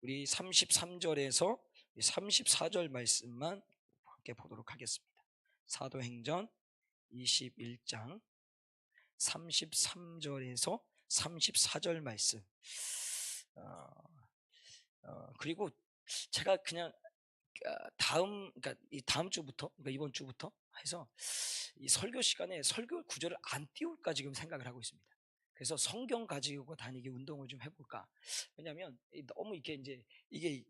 우리 33절에서 34절 말씀만 함께 보도록 하겠습니다. 사도행전 21장 33절에서 34절 말씀. 그리고 제가 그냥 그러니까 이 다음 주부터, 그러니까 이번 주부터 해서 이 설교 시간에 설교 구절을 안 띄울까 지금 생각을 하고 있습니다. 그래서 성경 가지고 다니기 운동을 좀 해볼까. 왜냐하면 너무 이게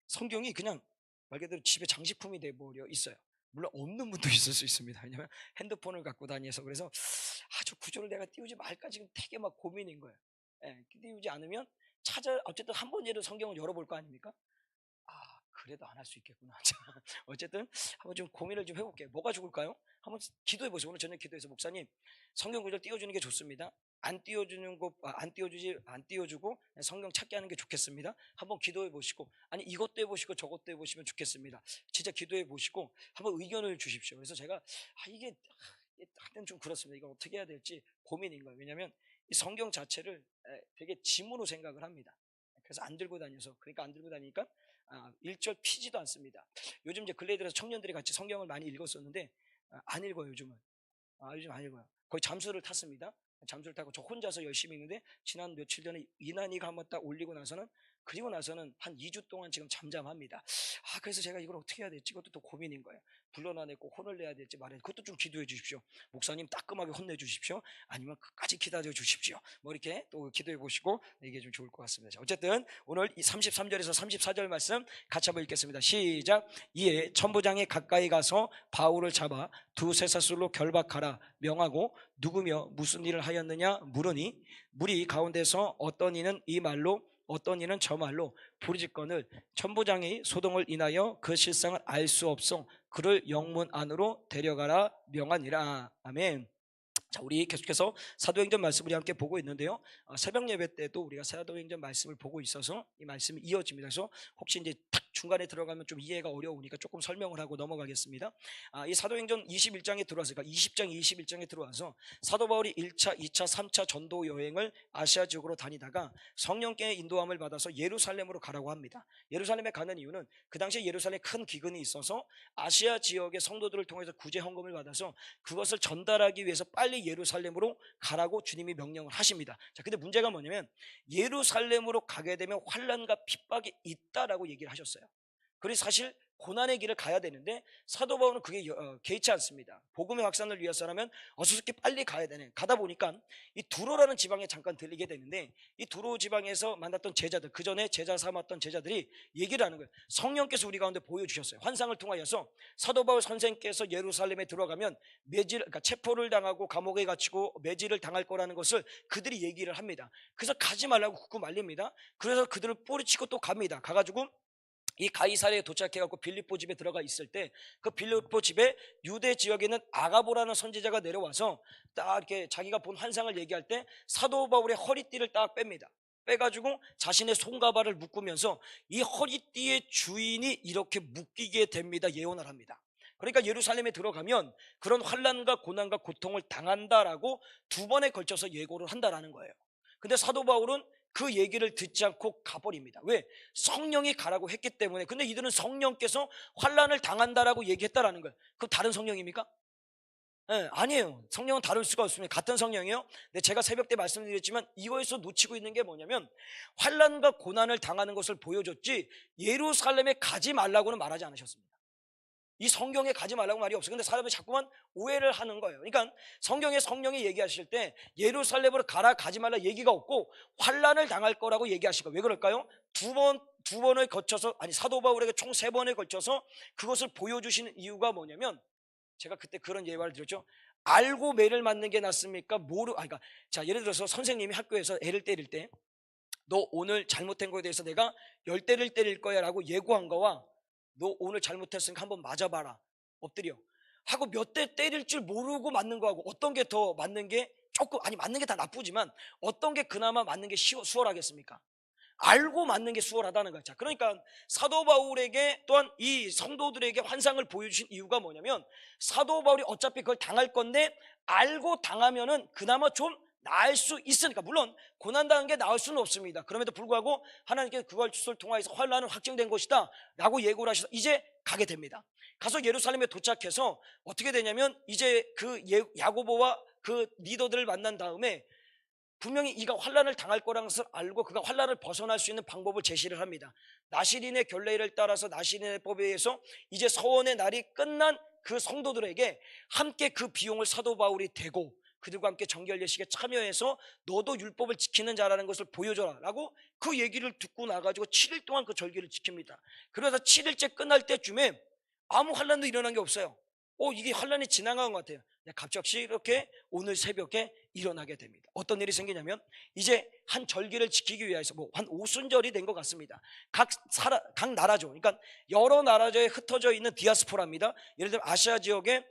성경이 그냥 말 그대로 집에 장식품이 돼버려 있어요. 물론 없는 분도 있을 수 있습니다. 왜냐하면 핸드폰을 갖고 다녀서. 그래서 저 구절을 내가 띄우지 말까 지금 되게 막 고민인 거예요. 띄우지 않으면 어쨌든 한 번이라도 성경을 열어볼 거 아닙니까? 그래도 안 할 수 있겠구나. 자, 어쨌든 한번 좀 고민을 좀 해볼게요. 뭐가 좋을까요? 한번 기도해 보세요. 오늘 저녁 기도해서 목사님 성경 구절 띄워주는 게 좋습니다. 안 띄워주고 성경 찾게 하는 게 좋겠습니다. 한번 기도해 보시고, 아니 이것도 해보시고 저것도 해보시면 좋겠습니다. 진짜 기도해 보시고 한번 의견을 주십시오. 그래서 제가 이게 한때는 좀 그렇습니다. 이걸 어떻게 해야 될지 고민인 거예요. 왜냐하면 이 성경 자체를 되게 짐으로 생각을 합니다. 그래서 안 들고 다녀서, 그러니까 안 들고 다니니까 1절 피지도 않습니다. 요즘 이제 근래에 들어서 청년들이 같이 성경을 많이 읽었었는데 안 읽어요. 요즘 안 읽어요. 거의 잠수를 탔습니다. 잠수를 타고 저 혼자서 열심히 읽는데 지난 며칠 전에 이난이가 한번 딱 올리고 나서는, 그리고 나서는 한 2주 동안 지금 잠잠합니다. 그래서 제가 이걸 어떻게 해야 될지 그것도 또 고민인 거예요. 불러내고 혼을 내야 될지 말해야 될지 그것도 좀 기도해 주십시오. 목사님 따끔하게 혼내 주십시오. 아니면 끝까지 기다려 주십시오. 뭐 이렇게 또 기도해 보시고 이게 좀 좋을 것 같습니다. 어쨌든 오늘 이 33절에서 34절 말씀 같이 한번 읽겠습니다. 시작. 이에 천부장이 가까이 가서 바울을 잡아 두 쇠사슬로 결박하라 명하고 누구며 무슨 일을 하였느냐 물으니, 무리 가운데서 어떤 이는 이 말로 어떤 이는 저 말로 부르짖거늘 천부장이 소동을 인하여 그 실상을 알 수 없어 그를 영문 안으로 데려가라 명하니라. 아멘. 자, 우리 계속해서 사도행전 말씀을 우리 함께 보고 있는데요. 새벽 예배 때도 우리가 사도행전 말씀을 보고 있어서 이 말씀이 이어집니다. 그래서 혹시 이제 탁 중간에 들어가면 좀 이해가 어려우니까 조금 설명을 하고 넘어가겠습니다. 이 사도행전 21장에 들어와서, 그러니까 20장 21장에 들어와서 사도 바울이 1차, 2차, 3차 전도 여행을 아시아 지역으로 다니다가 성령께 인도함을 받아서 예루살렘으로 가라고 합니다. 예루살렘에 가는 이유는 그 당시에 예루살렘에 큰 기근이 있어서 아시아 지역의 성도들을 통해서 구제 헌금을 받아서 그것을 전달하기 위해서 빨리 예루살렘으로 가라고 주님이 명령을 하십니다. 자, 근데 문제가 뭐냐면 예루살렘으로 가게 되면 환난과 핍박이 있다라고 얘기를 하셨어요. 그래서 사실 고난의 길을 가야 되는데 사도 바울은 그게 개의치 않습니다. 복음의 확산을 위해서라면 어수선히 빨리 가야 되네. 가다 보니까 이 두로라는 지방에 잠깐 들리게 되는데, 이 두로 지방에서 만났던 제자들, 그 전에 제자 삼았던 제자들이 얘기를 하는 거예요. 성령께서 우리 가운데 보여주셨어요. 환상을 통하여서 사도 바울 선생께서 예루살렘에 들어가면 그러니까 체포를 당하고 감옥에 갇히고 매질을 당할 거라는 것을 그들이 얘기를 합니다. 그래서 가지 말라고 굳고 말립니다. 그래서 그들을 뿌리치고 또 갑니다. 가가지고 이 가이사랴에 도착해갖고 빌립보 집에 들어가 있을 때 그 빌립보 집에 유대 지역에 있는 아가보라는 선지자가 내려와서 딱 이렇게 자기가 본 환상을 얘기할 때 사도 바울의 허리띠를 딱 뺍니다. 빼가지고 자신의 손가발을 묶으면서 이 허리띠의 주인이 이렇게 묶이게 됩니다. 예언을 합니다. 그러니까 예루살렘에 들어가면 그런 환난과 고난과 고통을 당한다라고 두 번에 걸쳐서 예고를 한다라는 거예요. 근데 사도 바울은 그 얘기를 듣지 않고 가버립니다. 왜? 성령이 가라고 했기 때문에. 근데 이들은 성령께서 환난을 당한다라고 얘기했다라는 거예요. 그럼 다른 성령입니까? 아니에요. 성령은 다를 수가 없습니다. 같은 성령이에요. 근데 제가 새벽 때 말씀드렸지만 이거에서 놓치고 있는 게 뭐냐면 환난과 고난을 당하는 것을 보여줬지 예루살렘에 가지 말라고는 말하지 않으셨습니다. 이 성경에 가지 말라고 말이 없어요. 근데 사람이 자꾸만 오해를 하는 거예요. 그러니까 성령이 얘기하실 때 예루살렘으로 가지 말라 얘기가 없고 환난을 당할 거라고 얘기하시고, 왜 그럴까요? 두 번을 거쳐서, 아니 사도 바울에게 총 3번에 걸쳐서 그것을 보여주시는 이유가 뭐냐면, 제가 그때 그런 예화를 드렸죠. 알고 매를 맞는 게 낫습니까? 그러니까 자, 예를 들어서 선생님이 학교에서 애를 때릴 때 너 오늘 잘못한 거에 대해서 내가 10대를 때릴 거야 라고 예고한 거와 너 오늘 잘못했으니까 한번 맞아봐라, 엎드려 하고 몇 대 때릴 줄 모르고 맞는 거하고 어떤 게 더 맞는 게 맞는 게 다 나쁘지만 어떤 게 그나마 맞는 게 수월하겠습니까? 알고 맞는 게 수월하다는 거죠. 그러니까 사도 바울에게 또한 이 성도들에게 환상을 보여주신 이유가 뭐냐면 사도 바울이 어차피 그걸 당할 건데 알고 당하면은 그나마 좀 나을 수 있으니까. 물론 고난당한 게 나을 수는 없습니다. 그럼에도 불구하고 하나님께서 그것을 통하여서 환난은 확정된 것이다 라고 예고를 하셔서 이제 가게 됩니다. 가서 예루살렘에 도착해서 어떻게 되냐면 이제 그 야고보와 그 리더들을 만난 다음에 분명히 이가 환난을 당할 거라는 것을 알고 그가 환난을 벗어날 수 있는 방법을 제시를 합니다. 나시린의 결례를 따라서 나시린의 법에 의해서 이제 서원의 날이 끝난 그 성도들에게 함께 그 비용을 사도 바울이 대고 그들과 함께 정결 예식에 참여해서 너도 율법을 지키는 자라는 것을 보여줘라 라고 그 얘기를 듣고 나가지고 7일 동안 그 절기를 지킵니다. 그러다 7일째 끝날 때쯤에 아무 환난도 일어난 게 없어요. 이게 환난이 지나간 것 같아요. 갑작스럽게 이렇게 오늘 새벽에 일어나게 됩니다. 어떤 일이 생기냐면 이제 한 절기를 지키기 위해서 한 오순절이 된 것 같습니다. 각 나라죠. 그러니까 여러 나라에 흩어져 있는 디아스포라입니다. 예를 들면 아시아 지역의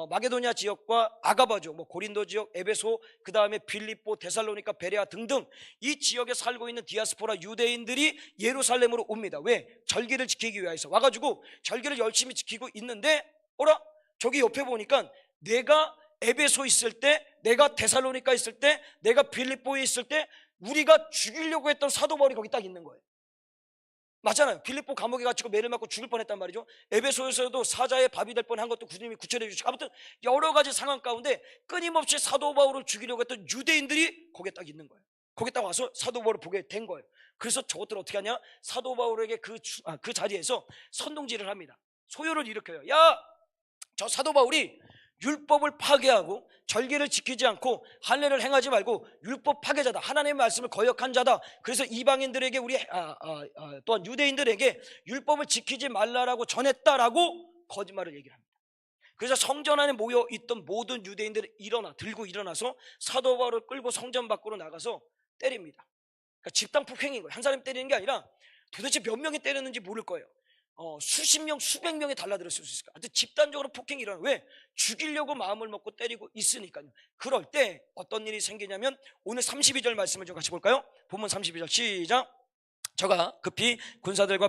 마게도냐 지역과 아가바죠, 고린도 지역, 에베소, 그 다음에 빌립보, 데살로니가, 베레아 등등 이 지역에 살고 있는 디아스포라 유대인들이 예루살렘으로 옵니다. 왜? 절기를 지키기 위해서 와가지고 절기를 열심히 지키고 있는데 저기 옆에 보니까 내가 에베소 있을 때, 내가 데살로니가 있을 때, 내가 빌립보에 있을 때 우리가 죽이려고 했던 사도 바울이 거기 딱 있는 거예요. 맞잖아요. 빌립보 감옥에 갇히고 매를 맞고 죽을 뻔했단 말이죠. 에베소에서도 사자의 밥이 될 뻔한 것도 주님이 구출해 주시고, 아무튼 여러 가지 상황 가운데 끊임없이 사도 바울을 죽이려고 했던 유대인들이 거기에 딱 있는 거예요. 거기에 딱 와서 사도 바울을 보게 된 거예요. 그래서 저것들 어떻게 하냐? 사도 바울에게 그 자리에서 선동질을 합니다. 소요를 일으켜요. 야, 저 사도 바울이 율법을 파괴하고 절기를 지키지 않고 할례를 행하지 말고 율법 파괴자다, 하나님의 말씀을 거역한 자다. 그래서 이방인들에게 또한 유대인들에게 율법을 지키지 말라라고 전했다라고 거짓말을 얘기를 합니다. 그래서 성전 안에 모여 있던 모든 유대인들이 들고 일어나서 사도 바울을 끌고 성전 밖으로 나가서 때립니다. 그러니까 집단 폭행인 거예요. 한 사람이 때리는 게 아니라 도대체 몇 명이 때렸는지 모를 거예요. 수십 명, 수백 명이 달라들었을 수 있을까? 집단적으로 폭행이 일어나요. 왜? 죽이려고 마음을 먹고 때리고 있으니까요. 그럴 때 어떤 일이 생기냐면 오늘 32절 말씀을 좀 같이 볼까요? 본문 32절 시작. 저가 급히 군사들과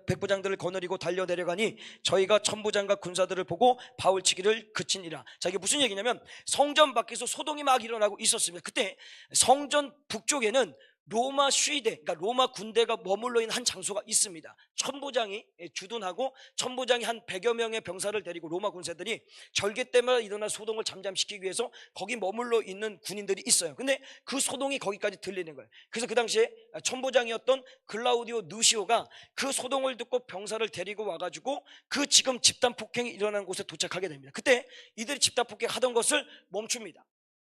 백부장들을 거느리고 달려 내려가니 저희가 천부장과 군사들을 보고 바울 치기를 그치니라. 자, 이게 무슨 얘기냐면 성전 밖에서 소동이 막 일어나고 있었습니다. 그때 성전 북쪽에는 로마 수의대, 그러니까 로마 군대가 머물러 있는 한 장소가 있습니다. 천부장이 주둔하고 천부장이 한 100여 명의 병사를 데리고 로마 군사들이 절개 때마다 일어난 소동을 잠잠시키기 위해서 거기 머물러 있는 군인들이 있어요. 근데 그 소동이 거기까지 들리는 거예요. 그래서 그 당시에 천부장이었던 글라우디오 누시오가 그 소동을 듣고 병사를 데리고 와가지고 그 지금 집단 폭행이 일어난 곳에 도착하게 됩니다. 그때 이들이 집단 폭행하던 것을 멈춥니다.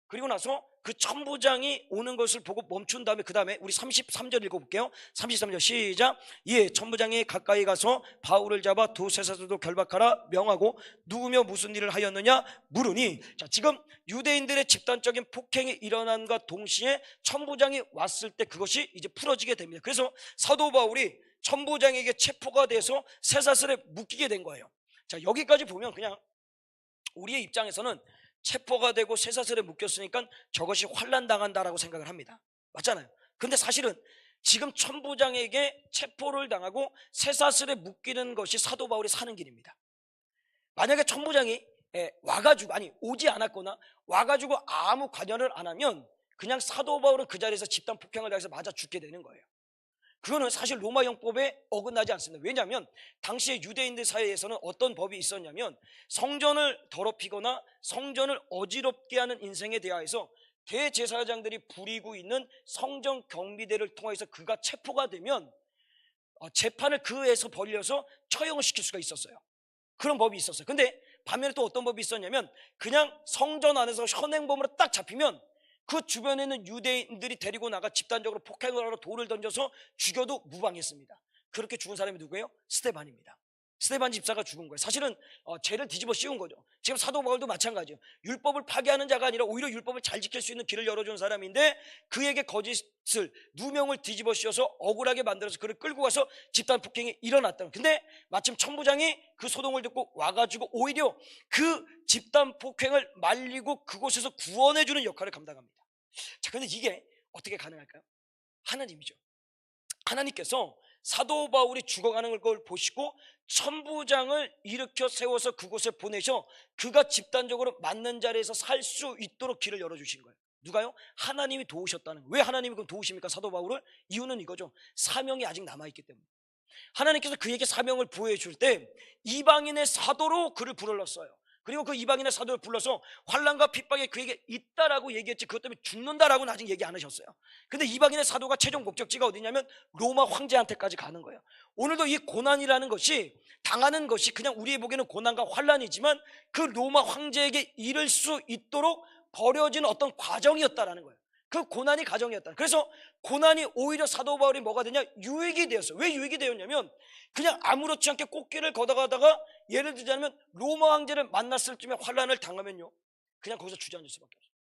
그리고 나서 그 천부장이 오는 것을 보고 멈춘 다음에 그 다음에 우리 33절 읽어볼게요. 33절 시작. 예, 천부장이 가까이 가서 바울을 잡아 두 쇠사슬도 결박하라 명하고 누구며 무슨 일을 하였느냐 물으니, 자, 지금 유대인들의 집단적인 폭행이 일어난과 동시에 천부장이 왔을 때 그것이 이제 풀어지게 됩니다. 그래서 사도 바울이 천부장에게 체포가 돼서 쇠사슬에 묶이게 된 거예요. 자, 여기까지 보면 그냥 우리의 입장에서는 체포가 되고 쇠사슬에 묶였으니까 저것이 환난당한다라고 생각을 합니다. 맞잖아요. 근데 사실은 지금 천부장에게 체포를 당하고 쇠사슬에 묶이는 것이 사도 바울이 사는 길입니다. 만약에 천부장이 와가지고 오지 않았거나 와가지고 아무 관여를 안 하면 그냥 사도 바울은 그 자리에서 집단 폭행을 당해서 맞아 죽게 되는 거예요. 그거는 사실 로마 형법에 어긋나지 않습니다. 왜냐하면 당시에 유대인들 사이에서는 어떤 법이 있었냐면 성전을 더럽히거나 성전을 어지럽게 하는 인생에 대하여서 대제사장들이 부리고 있는 성전 경비대를 통해서 그가 체포가 되면 재판을 그에서 벌려서 처형을 시킬 수가 있었어요. 그런 법이 있었어요. 근데 반면에 또 어떤 법이 있었냐면 그냥 성전 안에서 현행범으로 딱 잡히면 그 주변에 있는 유대인들이 데리고 나가 집단적으로 폭행을 하러 돌을 던져서 죽여도 무방했습니다. 그렇게 죽은 사람이 누구예요? 스데반입니다. 스데반 집사가 죽은 거예요. 사실은 죄를 뒤집어 씌운 거죠. 지금 사도 바울도 마찬가지예요. 율법을 파괴하는 자가 아니라 오히려 율법을 잘 지킬 수 있는 길을 열어준 사람인데 그에게 거짓을 누명을 뒤집어 씌워서 억울하게 만들어서 그를 끌고 가서 집단 폭행이 일어났다. 근데 마침 천부장이 그 소동을 듣고 와가지고 오히려 그 집단 폭행을 말리고 그곳에서 구원해주는 역할을 감당합니다. 자, 근데 이게 어떻게 가능할까요? 하나님이죠. 하나님께서 사도 바울이 죽어가는 걸 보시고 천부장을 일으켜 세워서 그곳에 보내셔 그가 집단적으로 맞는 자리에서 살 수 있도록 길을 열어주신 거예요. 누가요? 하나님이 도우셨다는 거예요. 왜 하나님이 그럼 도우십니까? 사도 바울을? 이유는 이거죠. 사명이 아직 남아있기 때문에. 하나님께서 그에게 사명을 부여해 줄 때 이방인의 사도로 그를 불렀어요. 그리고 그 이방인의 사도를 불러서 환난과 핍박이 그에게 있다라고 얘기했지 그것 때문에 죽는다라고는 아직 얘기 안 하셨어요. 근데 이방인의 사도가 최종 목적지가 어디냐면 로마 황제한테까지 가는 거예요. 오늘도 이 고난이라는 것이 당하는 것이 그냥 우리의 보기에는 고난과 환난이지만 그 로마 황제에게 이를 수 있도록 벌여진 어떤 과정이었다라는 거예요. 그 고난이 과정이었다. 그래서 고난이 오히려 사도 바울이 뭐가 되냐? 유익이 되었어요. 왜 유익이 되었냐면 그냥 아무렇지 않게 꽃길을 걷어가다가 예를 들자면 로마 황제를 만났을 쯤에 환난을 당하면요 그냥 거기서 주저앉을 수밖에 없어요.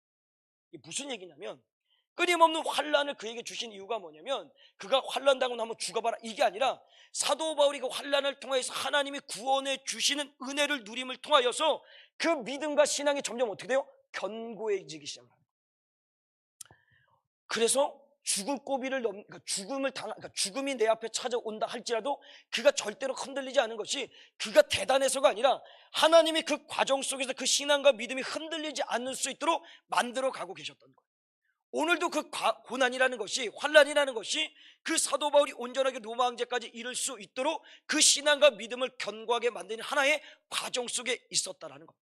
이게 무슨 얘기냐면 끊임없는 환난을 그에게 주신 이유가 뭐냐면 그가 환난 당하고 나면 죽어봐라 이게 아니라 사도 바울이 그 환난을 통해서 하나님이 구원해 주시는 은혜를 누림을 통하여서 그 믿음과 신앙이 점점 어떻게 돼요? 견고해지기 시작합니다. 그래서 죽을 고비를 그러니까 그러니까 죽음이 내 앞에 찾아온다 할지라도 그가 절대로 흔들리지 않은 것이 그가 대단해서가 아니라 하나님이 그 과정 속에서 그 신앙과 믿음이 흔들리지 않을 수 있도록 만들어 가고 계셨던 거예요. 오늘도 그 고난이라는 것이 환난이라는 것이 그 사도 바울이 온전하게 로마 황제까지 이를 수 있도록 그 신앙과 믿음을 견고하게 만드는 하나의 과정 속에 있었다라는 겁니다.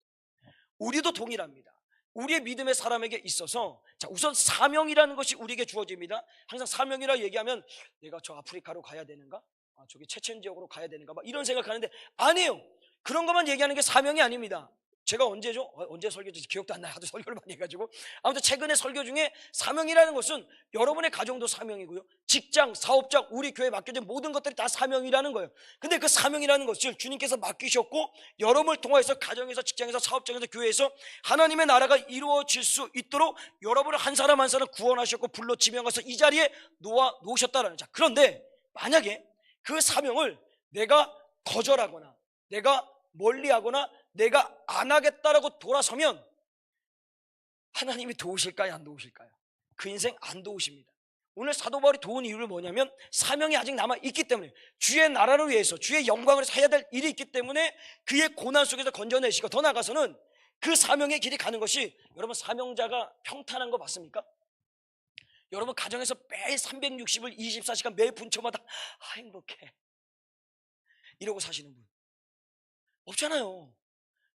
우리도 동일합니다. 우리의 믿음의 사람에게 있어서 자 우선 사명이라는 것이 우리에게 주어집니다. 항상 사명이라 얘기하면 내가 저 아프리카로 가야 되는가? 저기 체첸 지역으로 가야 되는가? 막 이런 생각하는데 아니에요. 그런 것만 얘기하는 게 사명이 아닙니다. 제가 언제죠? 언제 설교지 기억도 안 나요. 하도 설교를 많이 해가지고 아무튼 최근에 설교 중에 사명이라는 것은 여러분의 가정도 사명이고요 직장, 사업장, 우리 교회에 맡겨진 모든 것들이 다 사명이라는 거예요. 근데 그 사명이라는 것을 주님께서 맡기셨고 여러분을 통해서 가정에서 직장에서 사업장에서 교회에서 하나님의 나라가 이루어질 수 있도록 여러분을 한 사람 한 사람 구원하셨고 불러 지명해서 이 자리에 놓으셨다라는 자 그런데 만약에 그 사명을 내가 거절하거나 내가 멀리하거나 내가 안 하겠다라고 돌아서면 하나님이 도우실까요? 안 도우실까요? 그 인생 안 도우십니다. 오늘 사도 바울이 도운 이유는 뭐냐면 사명이 아직 남아있기 때문에 주의 나라를 위해서 주의 영광을 위해서 해야 될 일이 있기 때문에 그의 고난 속에서 건져내시고 더 나아가서는 그 사명의 길이 가는 것이 여러분 사명자가 평탄한 거 맞습니까? 여러분 가정에서 매일 360을 24시간 매 분초마다 행복해 이러고 사시는 분 없잖아요.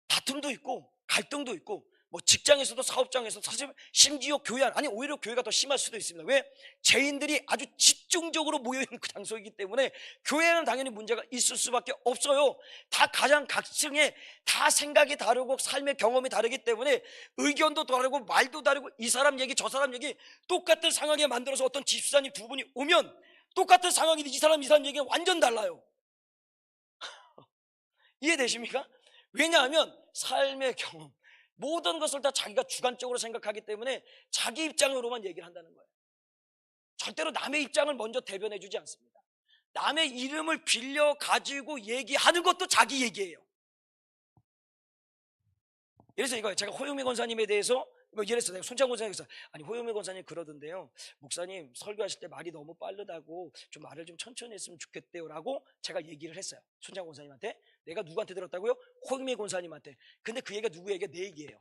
다툼도 있고 갈등도 있고 뭐 직장에서도 사업장에서도 사실 심지어 교회 아니 오히려 교회가 더 심할 수도 있습니다. 왜? 죄인들이 아주 집중적으로 모여있는 그 장소이기 때문에 교회는 당연히 문제가 있을 수밖에 없어요. 다 가장 각층에 다 생각이 다르고 삶의 경험이 다르기 때문에 의견도 다르고 말도 다르고 이 사람 얘기 저 사람 얘기 똑같은 상황에 만들어서 어떤 집사님 두 분이 오면 똑같은 상황인데 이 사람 얘기가 완전 달라요. 이해되십니까? 왜냐하면 삶의 경험 모든 것을 다 자기가 주관적으로 생각하기 때문에 자기 입장으로만 얘기를 한다는 거예요. 절대로 남의 입장을 먼저 대변해 주지 않습니다. 남의 이름을 빌려 가지고 얘기하는 것도 자기 얘기예요. 그래서 이거예요. 제가 호영미 권사님에 대해서 뭐 예를 들어서 내가 손창 권사님께서 아니 호영미 권사님 그러던데요 목사님 설교하실 때 말이 너무 빠르다고 좀 말을 좀 천천히 했으면 좋겠대요 라고 제가 얘기를 했어요. 손창 권사님한테. 내가 누구한테 들었다고요? 호영미 권사님한테. 근데 그 얘기가 누구 얘기가 내 얘기예요.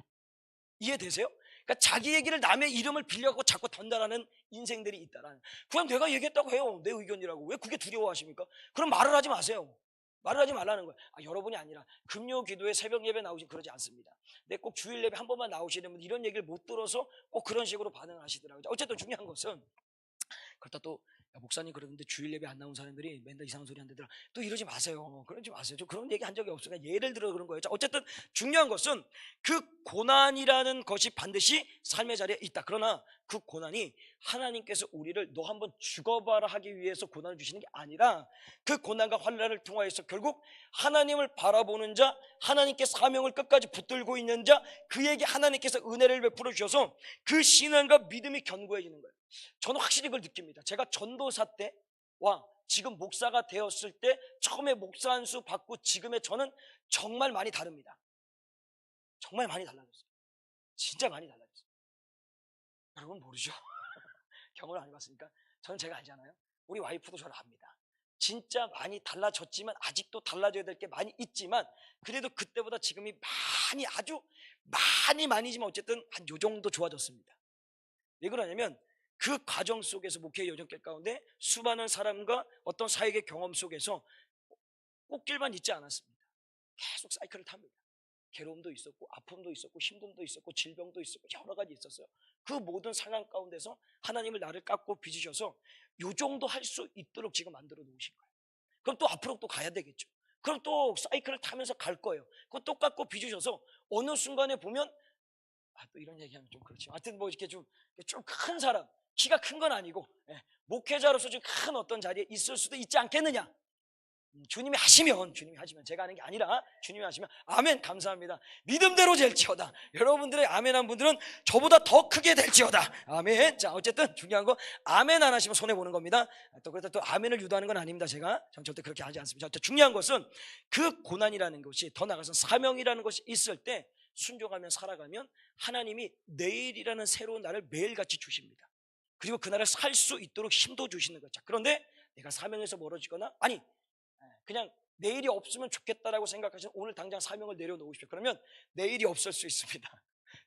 이해되세요? 그러니까 자기 얘기를 남의 이름을 빌려갖고 자꾸 던다라는 인생들이 있다라는. 그냥 내가 얘기했다고 해요. 내 의견이라고. 왜 그게 두려워하십니까? 그럼 말을 하지 마세요. 말을 하지 말라는 거예요. 여러분이 아니라 금요 기도에 새벽 예배 나오시 그러지 않습니다. 내 꼭 주일 예배 한 번만 나오시는 분 이런 얘기를 못 들어서 꼭 그런 식으로 반응을 하시더라고요. 어쨌든 중요한 것은 그렇다 또 목사님 그러는데 주일 예배 안 나온 사람들이 맨날 이상한 소리 한다더라. 또 이러지 마세요. 그러지 마세요. 저 그런 얘기 한 적이 없으니까 예를 들어 그런 거예요. 자, 어쨌든 중요한 것은 그 고난이라는 것이 반드시 삶의 자리에 있다. 그러나 그 고난이 하나님께서 우리를 너 한번 죽어봐라 하기 위해서 고난을 주시는 게 아니라 그 고난과 환난을 통하여서 결국 하나님을 바라보는 자, 하나님께 사명을 끝까지 붙들고 있는 자, 그에게 하나님께서 은혜를 베풀어 주셔서 그 신앙과 믿음이 견고해지는 거예요. 저는 확실히 그걸 느낍니다. 제가 전도사 때와 지금 목사가 되었을 때 처음에 목사 안수 받고 지금의 저는 정말 많이 다릅니다. 정말 많이 달라졌어요. 진짜 많이 달라졌어요. 여러분 모르죠? 경험을 안 해봤으니까 저는 제가 알잖아요. 우리 와이프도 저를 압니다. 진짜 많이 달라졌지만 아직도 달라져야 될 게 많이 있지만 그래도 그때보다 지금이 많이 아주 많이지만 어쨌든 한 요 정도 좋아졌습니다. 왜 그러냐면 그 과정 속에서 목회의 여정길 가운데 수많은 사람과 어떤 사역의 경험 속에서 꽃길만 있지 않았습니다. 계속 사이클을 탑니다. 괴로움도 있었고 아픔도 있었고 힘듦도 있었고 질병도 있었고 여러 가지 있었어요. 그 모든 상황 가운데서 하나님을 나를 깎고 빚으셔서 요 정도 할 수 있도록 지금 만들어 놓으신 거예요. 그럼 또 앞으로 또 가야 되겠죠. 그럼 또 사이클을 타면서 갈 거예요. 그거 또 깎고 빚으셔서 어느 순간에 보면 또 이런 얘기하면 좀 그렇지만 하여튼 뭐 이렇게 좀 큰 사람, 키가 큰 건 아니고 목회자로서 좀 큰 어떤 자리에 있을 수도 있지 않겠느냐. 주님이 하시면 제가 하는 게 아니라 주님이 하시면 아멘 감사합니다. 믿음대로 될지어다. 여러분들의 아멘한 분들은 저보다 더 크게 될지어다. 아멘. 자, 어쨌든 중요한 거 아멘 안 하시면 손해 보는 겁니다. 또 그렇다 또 아멘을 유도하는 건 아닙니다. 전 절대 그렇게 하지 않습니다. 중요한 것은 그 고난이라는 것이 더 나아가서 사명이라는 것이 있을 때 순종하면 살아가면 하나님이 내일이라는 새로운 날을 매일같이 주십니다. 그리고 그 날을 살 수 있도록 힘도 주시는 거죠. 그런데 내가 사명에서 멀어지거나 아니 그냥 내일이 없으면 좋겠다라고 생각하시면 오늘 당장 사명을 내려놓으십시오. 그러면 내일이 없을 수 있습니다.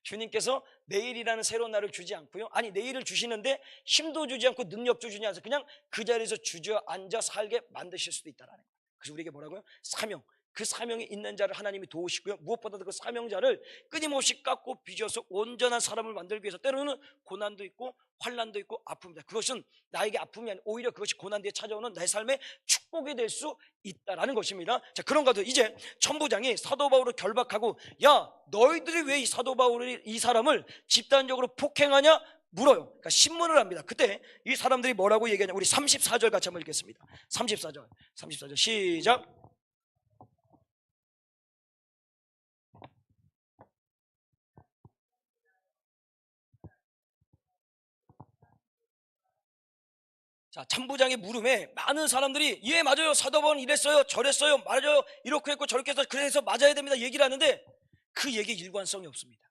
주님께서 내일이라는 새로운 날을 주지 않고요. 아니 내일을 주시는데 힘도 주지 않고 능력도 주지 않아서 그냥 그 자리에서 주저앉아 살게 만드실 수도 있다는 거예요. 그래서 우리에게 뭐라고요? 사명. 그 사명이 있는 자를 하나님이 도우시고요. 무엇보다도 그 사명자를 끊임없이 깎고 빚어서 온전한 사람을 만들기 위해서 때로는 고난도 있고 환난도 있고 아픔이다. 그것은 나에게 아픔이 아니라 오히려 그것이 고난 뒤에 찾아오는 내 삶의 축복이 될 수 있다라는 것입니다. 자, 그런가도 이제 천부장이 사도 바울을 결박하고 야 너희들이 왜 이 사도 바울이 이 사람을 집단적으로 폭행하냐 물어요. 그러니까 신문을 합니다. 그때 이 사람들이 뭐라고 얘기하냐. 우리 34절 같이 한번 읽겠습니다. 34절 시작. 자, 참부장의 물음에 많은 사람들이 예 맞아요 사도 바울은 이랬어요 저랬어요 맞아요 이렇게 했고 저렇게 해서 그래서 맞아야 됩니다 얘기를 하는데 그 얘기에 일관성이 없습니다.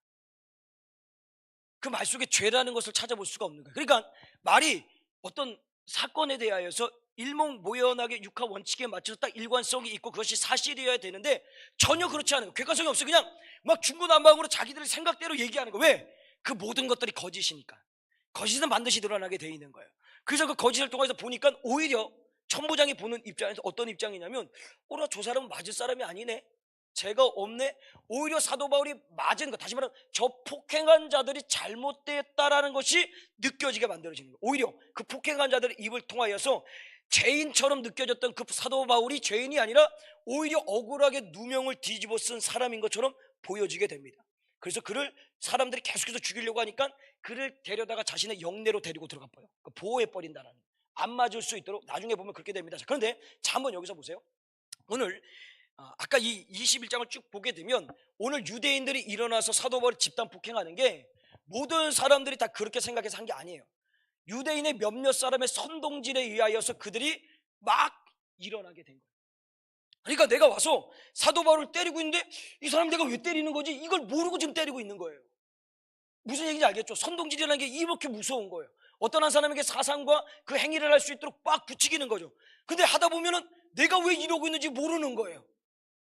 그 말 속에 죄라는 것을 찾아볼 수가 없는 거예요. 그러니까 말이 어떤 사건에 대하여서 일목모연하게 육하 원칙에 맞춰서 딱 일관성이 있고 그것이 사실이어야 되는데 전혀 그렇지 않아요. 객관성이 없어요. 그냥 막 중구난방으로 자기들 생각대로 얘기하는 거예요. 왜? 그 모든 것들이 거짓이니까. 거짓은 반드시 드러나게 돼 있는 거예요. 그래서 그 거짓을 통해서 보니까 오히려 천부장이 보는 입장에서 어떤 입장이냐면 오라 저 사람은 맞을 사람이 아니네, 죄가 없네. 오히려 사도 바울이 맞은 것, 다시 말하면 저 폭행한 자들이 잘못됐다라는 것이 느껴지게 만들어지는 거예요. 오히려 그 폭행한 자들의 입을 통하여서 죄인처럼 느껴졌던 그 사도 바울이 죄인이 아니라 오히려 억울하게 누명을 뒤집어 쓴 사람인 것처럼 보여지게 됩니다. 그래서 그를 사람들이 계속해서 죽이려고 하니까 그를 데려다가 자신의 영내로 데리고 들어가 버려요. 보호해버린다는 거예요. 안 맞을 수 있도록 나중에 보면 그렇게 됩니다. 그런데 자, 한번 여기서 보세요. 오늘 아까 이 21장을 쭉 보게 되면 오늘 유대인들이 일어나서 사도 바울을 집단 폭행하는 게 모든 사람들이 다 그렇게 생각해서 한 게 아니에요. 유대인의 몇몇 사람의 선동질에 의하여서 그들이 막 일어나게 된 거예요. 그러니까 내가 와서 사도 바울을 때리고 있는데 이 사람 내가 왜 때리는 거지? 이걸 모르고 지금 때리고 있는 거예요. 무슨 얘기인지 알겠죠? 선동질이라는 게 이렇게 무서운 거예요. 어떤 한 사람에게 사상과 그 행위를 할 수 있도록 빡 부추기는 거죠. 근데 하다 보면은 내가 왜 이러고 있는지 모르는 거예요.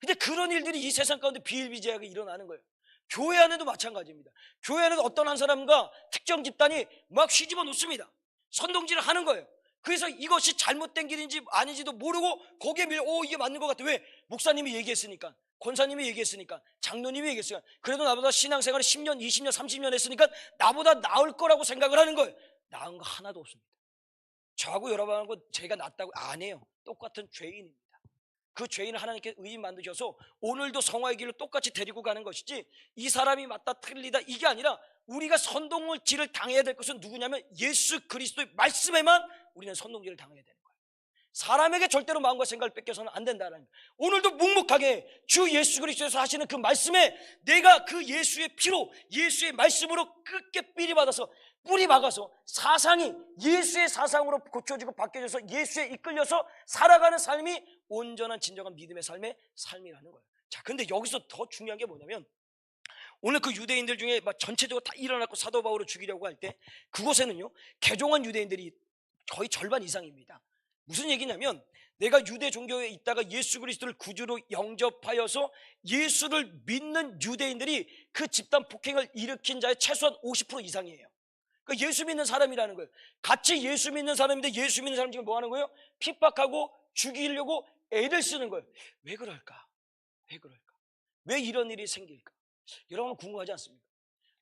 근데 그런 일들이 이 세상 가운데 비일비재하게 일어나는 거예요. 교회 안에도 마찬가지입니다. 교회 안에도 어떤 한 사람과 특정 집단이 막 휘집어 놓습니다. 선동질을 하는 거예요. 그래서 이것이 잘못된 길인지 아닌지도 모르고 거기에 이게 맞는 것 같아. 왜? 목사님이 얘기했으니까, 권사님이 얘기했으니까, 장로님이 얘기했으니까, 그래도 나보다 신앙생활을 10년, 20년, 30년 했으니까 나보다 나을 거라고 생각을 하는 거예요. 나은 거 하나도 없습니다. 저하고 여러분하고 제가 낫다고 안 해요. 똑같은 죄인입니다. 그 죄인을 하나님께 의인 만드셔서 오늘도 성화의 길을 똑같이 데리고 가는 것이지 이 사람이 맞다 틀리다 이게 아니라 우리가 선동질을 당해야 될 것은 누구냐면 예수 그리스도의 말씀에만 우리는 선동질을 당해야 되는 거예요. 사람에게 절대로 마음과 생각을 뺏겨서는 안 된다는 거예요. 오늘도 묵묵하게 주 예수 그리스도에서 하시는 그 말씀에 내가 그 예수의 피로 예수의 말씀으로 끝게 뿌리 박아서 사상이 예수의 사상으로 고쳐지고 바뀌어져서 예수에 이끌려서 살아가는 삶이 온전한 진정한 믿음의 삶의 삶이라는 거예요. 자, 근데 여기서 더 중요한 게 뭐냐면 오늘 그 유대인들 중에 막 전체적으로 다 일어났고 사도 바울을 죽이려고 할 때 그곳에는요 개종한 유대인들이 거의 절반 이상입니다. 무슨 얘기냐면 내가 유대 종교에 있다가 예수 그리스도를 구주로 영접하여서 예수를 믿는 유대인들이 그 집단 폭행을 일으킨 자의 최소한 50% 이상이에요. 그 예수 믿는 사람이라는 거예요. 같이 예수 믿는 사람인데 예수 믿는 사람 지금 뭐 하는 거예요? 핍박하고 죽이려고 애를 쓰는 거예요. 왜 그럴까? 왜 그럴까? 왜 이런 일이 생길까? 여러분 궁금하지 않습니까?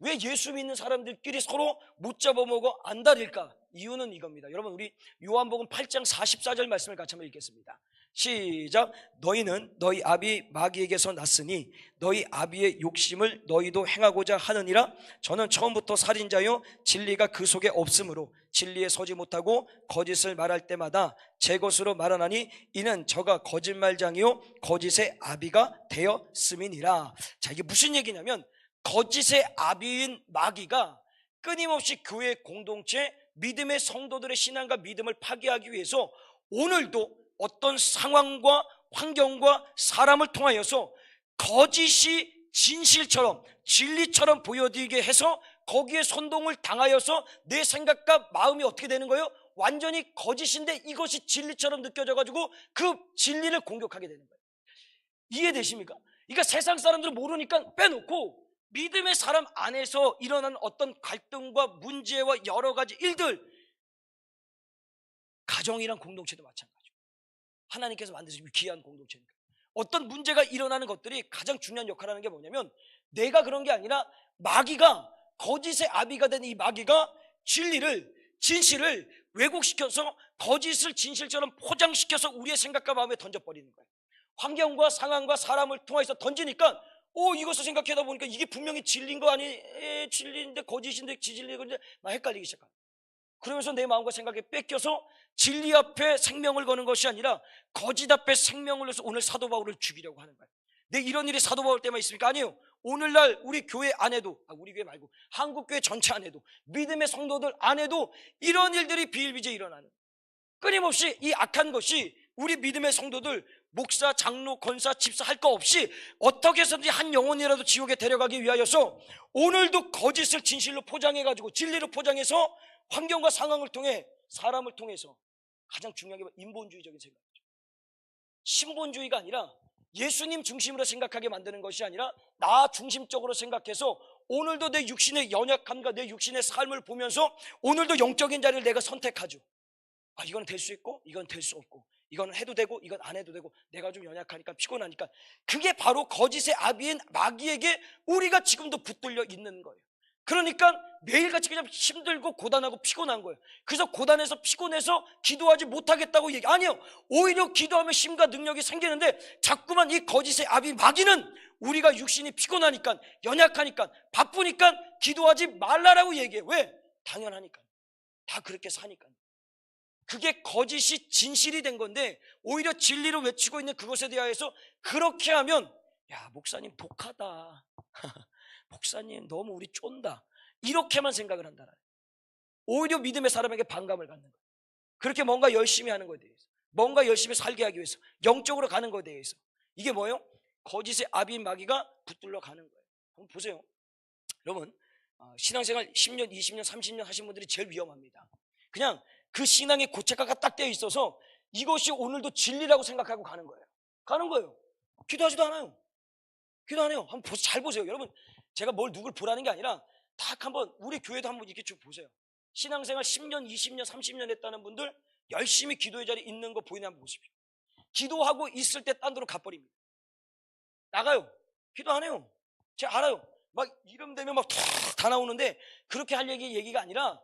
왜 예수 믿는 사람들끼리 서로 못 잡아먹어 안달일까? 이유는 이겁니다. 여러분 우리 요한복음 8장 44절 말씀을 같이 한번 읽겠습니다. 시작. 너희는 너희 아비 마귀에게서 났으니 너희 아비의 욕심을 너희도 행하고자 하느니라. 저는 처음부터 살인자요 진리가 그 속에 없으므로 진리에 서지 못하고 거짓을 말할 때마다 제 것으로 말하나니 이는 저가 거짓말장이요 거짓의 아비가 되었음이니라. 자, 이게 무슨 얘기냐면 거짓의 아비인 마귀가 끊임없이 교회 공동체 믿음의 성도들의 신앙과 믿음을 파괴하기 위해서 오늘도 어떤 상황과 환경과 사람을 통하여서 거짓이 진실처럼 진리처럼 보여지게 해서 거기에 선동을 당하여서 내 생각과 마음이 어떻게 되는 거예요? 완전히 거짓인데 이것이 진리처럼 느껴져 가지고 그 진리를 공격하게 되는 거예요. 이해되십니까? 그러니까 세상 사람들은 모르니까 빼놓고 믿음의 사람 안에서 일어나는 어떤 갈등과 문제와 여러 가지 일들, 가정이란 공동체도 마찬가지고 하나님께서 만드신 귀한 공동체니까 어떤 문제가 일어나는 것들이 가장 중요한 역할을 하는 게 뭐냐면 내가 그런 게 아니라 마귀가 거짓의 아비가 된 이 마귀가 진실을 왜곡시켜서 거짓을 진실처럼 포장시켜서 우리의 생각과 마음에 던져버리는 거예요. 환경과 상황과 사람을 통해서 던지니까 이것을 생각하다 보니까 이게 분명히 진리인 거 진리인데 거짓인데 지진리인데 막 헷갈리기 시작합니다. 그러면서 내 마음과 생각에 뺏겨서 진리 앞에 생명을 거는 것이 아니라 거짓 앞에 생명을 내서 오늘 사도 바울을 죽이려고 하는 거예요. 내 이런 일이 사도 바울 때만 있습니까? 아니에요. 오늘날 우리 교회 안에도 우리 교회 말고 한국교회 전체 안에도 믿음의 성도들 안에도 이런 일들이 비일비재히 일어나는, 끊임없이 이 악한 것이 우리 믿음의 성도들 목사, 장로, 권사, 집사 할 거 없이 어떻게 해서든지 한 영혼이라도 지옥에 데려가기 위하여서 오늘도 거짓을 진실로 포장해가지고 진리로 포장해서 환경과 상황을 통해 사람을 통해서 가장 중요한 게 인본주의적인 생각이죠. 신본주의가 아니라 예수님 중심으로 생각하게 만드는 것이 아니라 나 중심적으로 생각해서 오늘도 내 육신의 연약함과 내 육신의 삶을 보면서 오늘도 영적인 자리를 내가 선택하죠. 이건 될 수 있고 이건 될 수 없고 이건 해도 되고 이건 안 해도 되고 내가 좀 연약하니까 피곤하니까 그게 바로 거짓의 아비인 마귀에게 우리가 지금도 붙들려 있는 거예요. 그러니까 매일같이 그냥 힘들고 고단하고 피곤한 거예요. 그래서 고단해서 피곤해서 기도하지 못하겠다고 아니에요. 오히려 기도하면 힘과 능력이 생기는데 자꾸만 이 거짓의 아비 마귀는 우리가 육신이 피곤하니까 연약하니까 바쁘니까 기도하지 말라라고 얘기해요. 왜? 당연하니까. 다 그렇게 사니까. 그게 거짓이 진실이 된 건데 오히려 진리로 외치고 있는 그것에 대하여서 그렇게 하면 목사님 독하다. 목사님 너무 우리 쫀다. 이렇게만 생각을 한다. 오히려 믿음의 사람에게 반감을 갖는 거예요. 그렇게 뭔가 열심히 하는 것에 대해서, 뭔가 열심히 살게 하기 위해서, 영적으로 가는 것에 대해서 이게 뭐예요? 거짓의 아비인 마귀가 붙들러 가는 거예요. 한번 보세요. 여러분 신앙생활 10년, 20년, 30년 하신 분들이 제일 위험합니다. 그냥 그 신앙의 고체가가 딱 되어 있어서 이것이 오늘도 진리라고 생각하고 가는 거예요. 기도하지도 않아요. 기도 안 해요. 한번 잘 보세요. 여러분 제가 누굴 보라는 게 아니라 딱 한번 우리 교회도 한번 이렇게 쭉 보세요. 신앙생활 10년, 20년, 30년 했다는 분들 열심히 기도의 자리에 있는 거 보이나 한번 보십시오. 기도하고 있을 때 딴 데로 가버립니다. 나가요. 기도 안 해요. 제가 알아요. 막 이름 되면 막 다 나오는데 그렇게 할 얘기가 아니라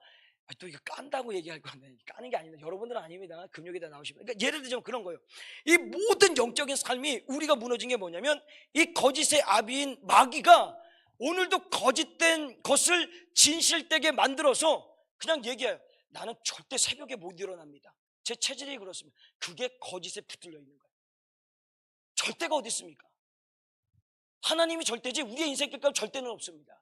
또 이거 깐다고 얘기할 건데 까는 게 아닙니다. 여러분들은 아닙니다. 금욕에다 나오시면. 그러니까 예를 들자면 그런 거예요. 이 모든 영적인 삶이 우리가 무너진 게 뭐냐면 이 거짓의 아비인 마귀가 오늘도 거짓된 것을 진실되게 만들어서 그냥 얘기해요. 나는 절대 새벽에 못 일어납니다. 제 체질이 그렇습니다. 그게 거짓에 붙들려 있는 거예요. 절대가 어디 있습니까? 하나님이 절대지 우리의 인생 끝까지 절대는 없습니다.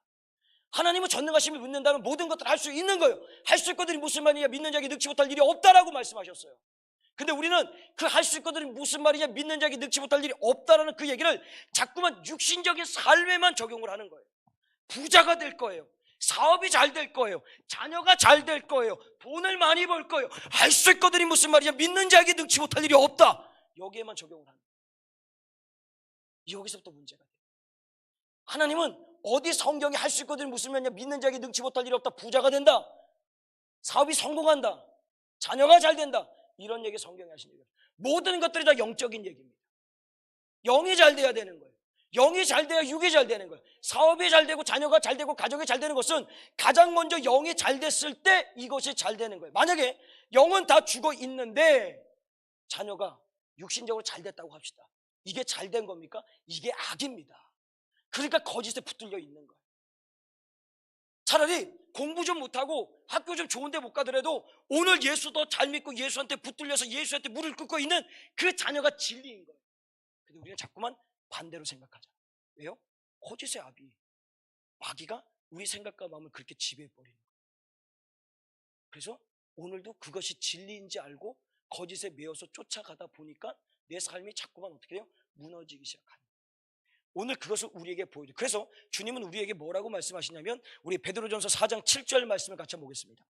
하나님은 전능하심을 믿는다면 모든 것들을 할 수 있는 거예요. 할 수 있거든이 무슨 말이냐, 믿는 자에게 능치 못할 일이 없다라고 말씀하셨어요. 근데 우리는 그 할 수 있거든이 무슨 말이냐, 믿는 자에게 능치 못할 일이 없다라는 그 얘기를 자꾸만 육신적인 삶에만 적용을 하는 거예요. 부자가 될 거예요. 사업이 잘 될 거예요. 자녀가 잘 될 거예요. 돈을 많이 벌 거예요. 할 수 있거든이 무슨 말이냐, 믿는 자에게 능치 못할 일이 없다. 여기에만 적용을 하는 거예요. 여기서부터 문제가 돼요. 하나님은 어디 성경에 할 수 있거든이 무슨 말이냐, 믿는 자에게 능치 못할 일이 없다, 부자가 된다, 사업이 성공한다, 자녀가 잘 된다, 이런 얘기 성경에 하신 얘기예요. 모든 것들이 다 영적인 얘기입니다. 영이 잘 돼야 되는 거예요. 영이 잘 돼야 육이 잘 되는 거예요. 사업이 잘 되고 자녀가 잘 되고 가정이 잘 되는 것은 가장 먼저 영이 잘 됐을 때 이것이 잘 되는 거예요. 만약에 영은 다 죽어 있는데 자녀가 육신적으로 잘 됐다고 합시다. 이게 잘 된 겁니까? 이게 악입니다. 그러니까 거짓에 붙들려 있는 거예요. 차라리 공부 좀 못하고 학교 좀 좋은 데 못 가더라도 오늘 예수 더 잘 믿고 예수한테 붙들려서 예수한테 무릎을 꿇고 있는 그 자녀가 진리인 거예요. 근데 우리는 자꾸만 반대로 생각하잖아. 왜요? 거짓의 아비, 마귀가 우리 생각과 마음을 그렇게 지배해버리는 거예요. 그래서 오늘도 그것이 진리인지 알고 거짓에 매여서 쫓아가다 보니까 내 삶이 자꾸만 어떻게 돼요? 무너지기 시작하는 거예요. 오늘 그것을 우리에게 보여줘요. 그래서 주님은 우리에게 뭐라고 말씀하시냐면 우리 베드로전서 4장 7절 말씀을 같이 한번 보겠습니다.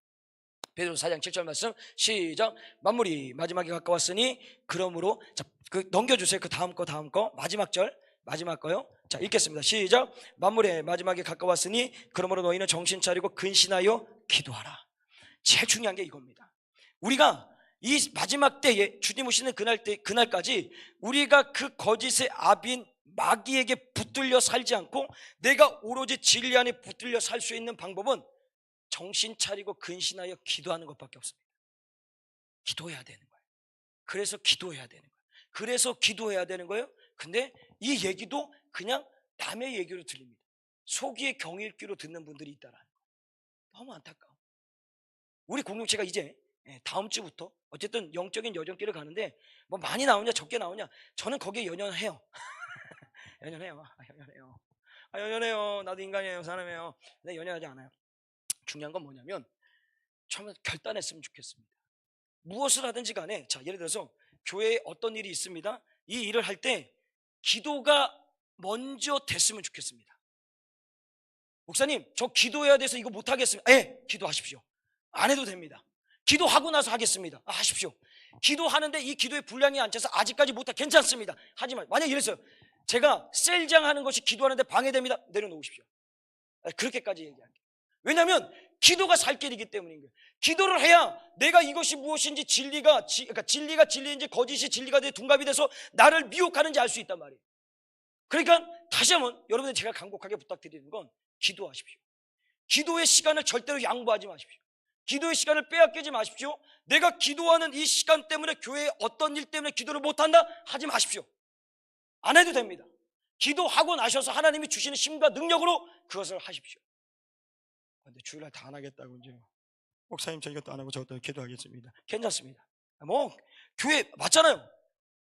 베드로전서 4장 7절 말씀 시작. 만물이 마지막에 가까웠으니 그러므로 자, 넘겨주세요. 그 다음 거 마지막 절 마지막 거요. 자, 읽겠습니다. 시작. 만물의 마지막에 가까웠으니 그러므로 너희는 정신 차리고 근신하여 기도하라. 제일 중요한 게 이겁니다. 우리가 이 마지막 때에 주님 오시는 그날까지 우리가 그 거짓의 아비인 마귀에게 붙들려 살지 않고 내가 오로지 진리 안에 붙들려 살 수 있는 방법은 정신 차리고 근신하여 기도하는 것밖에 없습니다. 기도해야 되는 거예요. 그래서 기도해야 되는 거예요. 그래서 기도해야 되는 거예요. 근데 이 얘기도 그냥 남의 얘기로 들립니다. 소기의 경읽기로 듣는 분들이 있다라는 거예요. 너무 안타까워. 우리 공동체가 이제 다음 주부터 어쨌든 영적인 여정길을 가는데 뭐 많이 나오냐 적게 나오냐 저는 거기에 연연해요. 연연해요. 연연해요. 나도 인간이에요. 사람이에요. 근데 연연하지 않아요. 중요한 건 뭐냐면 처음에 결단했으면 좋겠습니다. 무엇을 하든지 간에 자 예를 들어서 교회에 어떤 일이 있습니다. 이 일을 할 때 기도가 먼저 됐으면 좋겠습니다. 목사님 저 기도해야 돼서 이거 못하겠습니다. 기도하십시오. 안 해도 됩니다. 기도하고 나서 하겠습니다. 하십시오. 기도하는데 이 기도의 분량이 안 차서 아직까지 못하 괜찮습니다. 하지만 만약에 이랬어요. 제가 셀장 하는 것이 기도하는데 방해됩니다. 내려놓으십시오. 그렇게까지 얘기할게요. 왜냐하면 기도가 살 길이기 때문인 거예요. 기도를 해야 내가 이것이 무엇인지 그러니까 진리가 진리인지 거짓이 진리가 둔갑이 돼서 나를 미혹하는지 알 수 있단 말이에요. 그러니까 다시 한번 여러분들 제가 간곡하게 부탁드리는 건 기도하십시오. 기도의 시간을 절대로 양보하지 마십시오. 기도의 시간을 빼앗기지 마십시오. 내가 기도하는 이 시간 때문에 교회에 어떤 일 때문에 기도를 못한다? 하지 마십시오. 안 해도 됩니다. 기도하고 나셔서 하나님이 주시는 힘과 능력으로 그것을 하십시오. 근데 주일날 다 안 하겠다고 이제 목사님 저 이것도 안 하고 저것도 기도하겠습니다. 괜찮습니다. 뭐 교회 맞잖아요.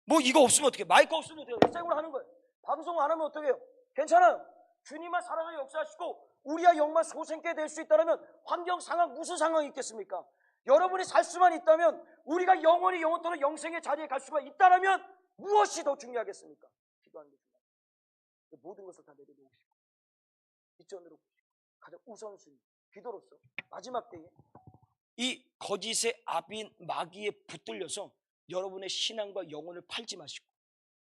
뭐 이거 없으면 어떻게 마이크 없으면 어떻게 일상으로 하는 거예요. 방송 안 하면 어떻게 해요? 괜찮아요. 주님만 살아서 역사하시고 우리와 영만 소생케 될 수 있다면 환경 상황 무슨 상황이 있겠습니까? 여러분이 살 수만 있다면 우리가 영원히 영원토록 영생의 자리에 갈 수가 있다면 무엇이 더 중요하겠습니까? 기도하는 게 중요합니다. 모든 것을 다 내려놓으시고 뒷전으로 보시고 가장 우선순위 기도로서 마지막 때에 이 거짓의 아비인 마귀에 붙들려서 여러분의 신앙과 영혼을 팔지 마시고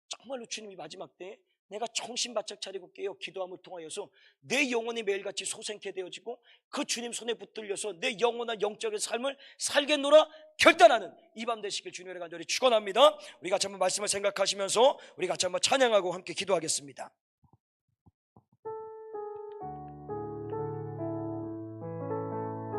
정말로 주님이 마지막 때에 내가 정신 바짝 차리고 깨어 기도함을 통하여서 내 영혼이 매일같이 소생케 되어지고 그 주님 손에 붙들려서 내 영원한 영적인 삶을 살겠노라 결단하는 이 밤 되시길 주님의 간절히 축원합니다. 우리 같이 한번 말씀을 생각하시면서 우리 같이 한번 찬양하고 함께 기도하겠습니다.